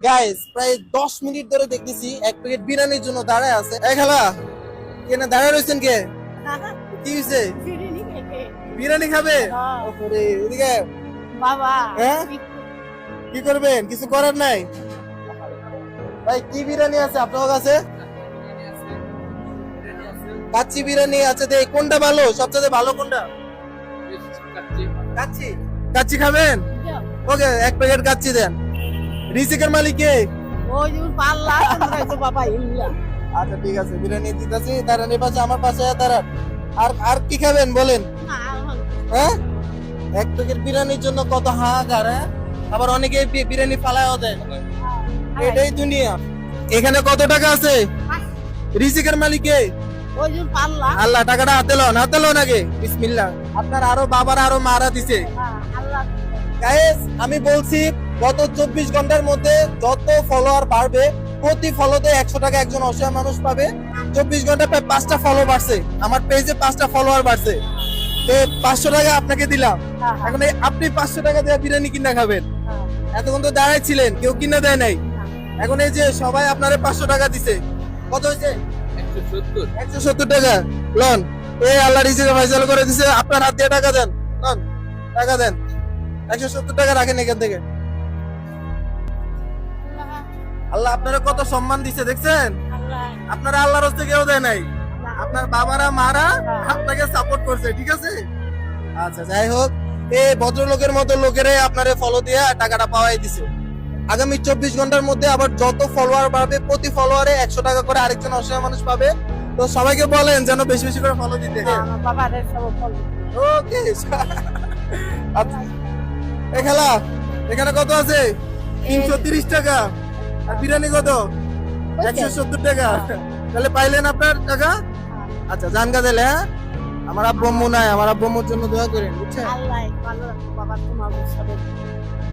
Guys প্রায় 10 minute ধরে দেখতেছি এক প্যাকেট বিরিয়ানির জন্য দাঁড়ায় আছে। এই খালা কেন দাঁড়ায় রয়েছেন কে? কি হইছে? বিরিয়ানি খাবে? ওরে এদিকে বাবা হ্যাঁ কি করবেন? কিছু করার নাই ভাই। কি বিরিয়ানি আছে আপনার কাছে? কাচ্চি বিরিয়ানি আছে। দেখ কোনটা ভালো, সবচেয়ে ভালো কোনটা? কাচ্চি। কাচ্চি খাবেন? ওকে এক প্যাকেট কাচ্চি দেন। রিজিকের মালিক কে? ওই যে পাল্লা বাবা ইল্লা। আচ্ছা ঠিক আছে, বিরিয়ানি দিতেছি। দাঁড়ান এই পাশে, আমার পাশে দাঁড়ান। আর আর কি খাবেন বলেন? হ্যাঁ এক প্যাকেট বিরিয়ানির জন্য কত হাহাকার। হ্যাঁ আবার অনেকে বিরিয়ানি ফালায়ও দেয়। এটাই দুনিয়া। এখানে কত টাকা আছে? রিজিকের মালিক কে? ওই যে পাল্লা আল্লাহ। টাকাটা হাতে লন, হাতে লন আগে। বিসমিল্লাহ। আপনার আরো বাবার আরো মারা দিছে। আল্লাহ। গাইস আমি বলছি গত 24 ঘন্টার মধ্যে যত ফলোয়ার বাড়বে প্রতি ফলোতে 100 টাকা একজন অসহায় মানুষ পাবে। 24 ঘন্টায় প্রায় 5টা ফলো বাড়ছে, আমার পেজে 5টা ফলোয়ার বাড়ছে। 500 টাকা আপনাকে দিলাম। এখন আপনি 500 টাকা দিয়ে বিরিয়ানি কিনা খাবেন। এতক্ষণ তো দাঁড়াই ছিলেন, কেউ কিনা দেয় নাই। এখন এই যে সবাই আপনারে 500 টাকা দিছে। কত হয়েছে? 170 টাকা। লন এই আল্লাহ রিজিক ফাইসাল করে দিছে। আপনার হাত দিয়ে টাকা দেন। লন টাকা দেন। 170 টাকা রাখেন এখান থেকে। আল্লাহ আপনারা কত সম্মান দিছে দেখছেন? আপনারা আল্লাহর হস্তে কেউ দেয় নাই। আপনার বাবারা মারা আপনাকে সাপোর্ট করছে, ঠিক আছে? আচ্ছা যাই হোক, এই ভদ্রলোকের মতো লোকেরাই আপনারে ফলো দিয়ে টাকাটা পাওয়াই দিছে। আগামী 24 ঘন্টার মধ্যে আবার যত ফলোয়ার বাড়বে প্রতি ফলোয়ারে 100 টাকা করে আরেকজন অসহায় মানুষ পাবে। তো সবাইকে বলেন যেন বেশি বেশি করে ফলো দিতে। ওকে আচ্ছা এই খেলা এখানে কত আছে? 330 টাকা। আর বিরিয়ানি কত? 170 টাকা। তাহলে পাইলেন আপনার টাকা। আচ্ছা জানগা দিলে। হ্যাঁ আমার আব্বু আম্মু নাই, আমার আব্বু আম্মুর জন্য দোয়া করেন, বুঝছেন? আল্লাহ ভালো রাখো বাবা, তোমার সবাই